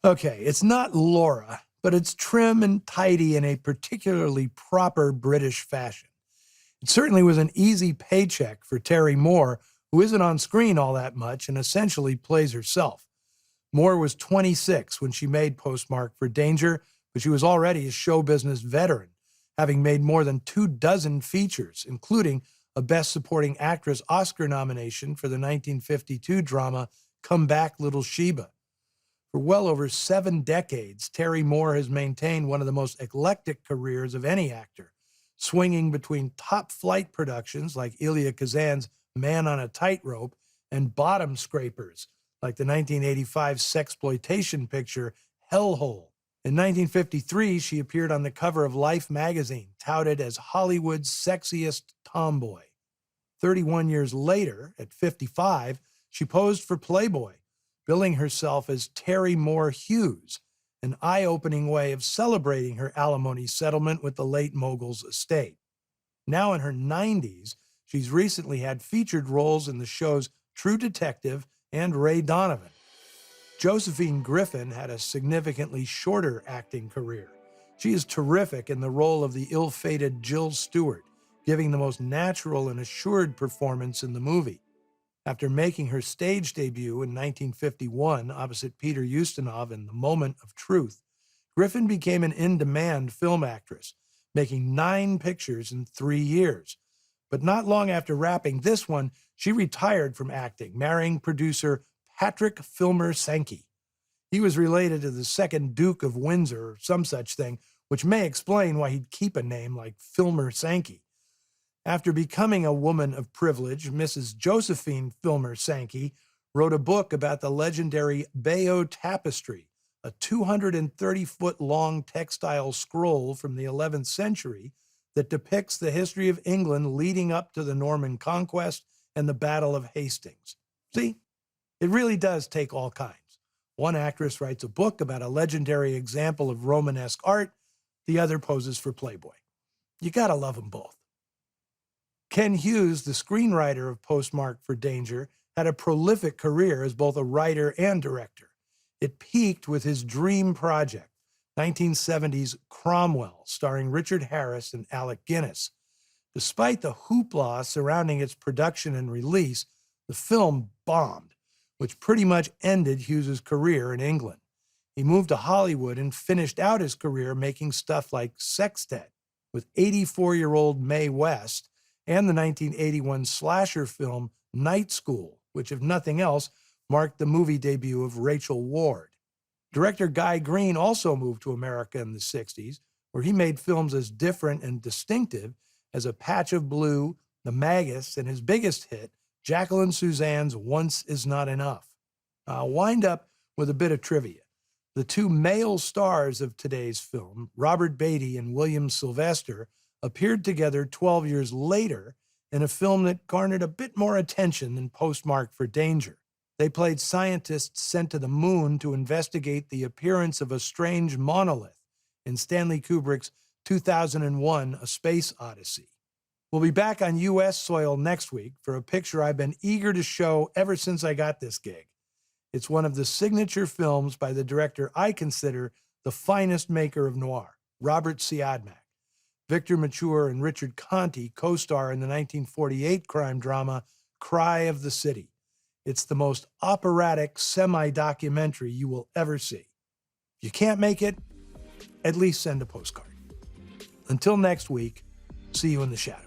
Okay, it's not Laura, but it's trim and tidy in a particularly proper British fashion. It certainly was an easy paycheck for Terry Moore, who isn't on screen all that much and essentially plays herself. Moore was 26 when she made Postmark for Danger, but she was already a show business veteran, having made more than 24 features, including a Best Supporting Actress Oscar nomination for the 1952 drama Come Back, Little Sheba. For well over 7 decades, Terry Moore has maintained one of the most eclectic careers of any actor, swinging between top-flight productions like Elia Kazan's Man on a Tightrope and bottom scrapers like the 1985 sexploitation picture Hellhole. In 1953, she appeared on the cover of Life magazine, touted as Hollywood's sexiest tomboy. 31 years later, at 55, she posed for Playboy, billing herself as Terry Moore Hughes, an eye-opening way of celebrating her alimony settlement with the late mogul's estate. Now in her 90s, she's recently had featured roles in the shows True Detective and Ray Donovan. Josephine Griffin had a significantly shorter acting career. She is terrific in the role of the ill-fated Jill Stewart, giving the most natural and assured performance in the movie. After making her stage debut in 1951 opposite Peter Ustinov in The Moment of Truth, Griffin became an in-demand film actress, making 9 pictures in 3 years. But not long after wrapping this one, she retired from acting, marrying producer Patrick Filmer Sankey. He was related to the second Duke of Windsor or some such thing, which may explain why he'd keep a name like Filmer Sankey. After becoming a woman of privilege, Mrs. Josephine Filmer Sankey wrote a book about the legendary Bayeux Tapestry, a 230-foot-long textile scroll from the 11th century that depicts the history of England leading up to the Norman Conquest and the Battle of Hastings. See, it really does take all kinds. One actress writes a book about a legendary example of Romanesque art, the other poses for Playboy. You gotta love them both. Ken Hughes, the screenwriter of Postmark for Danger, had a prolific career as both a writer and director. It peaked with his dream project, 1970's Cromwell, starring Richard Harris and Alec Guinness. Despite the hoopla surrounding its production and release, the film bombed, which pretty much ended Hughes's career in England. He moved to Hollywood and finished out his career making stuff like Sextet with 84-year-old Mae West and the 1981 slasher film Night School, which, if nothing else, marked the movie debut of Rachel Ward. Director Guy Green also moved to America in the 60s, where he made films as different and distinctive as A Patch of Blue, The Magus, and his biggest hit, Jacqueline Suzanne's Once Is Not Enough. I'll wind up with a bit of trivia. The 2 male stars of today's film, Robert Beatty and William Sylvester, appeared together 12 years later in a film that garnered a bit more attention than Postmark for Danger. They played scientists sent to the moon to investigate the appearance of a strange monolith in Stanley Kubrick's 2001 A Space Odyssey. We'll be back on U.S. soil next week for a picture I've been eager to show ever since I got this gig. It's one of the signature films by the director I consider the finest maker of noir, Robert Siodmak. Victor Mature and Richard Conte co-star in the 1948 crime drama Cry of the City. It's the most operatic semi-documentary you will ever see. If you can't make it, at least send a postcard. Until next week, see you in the shadows.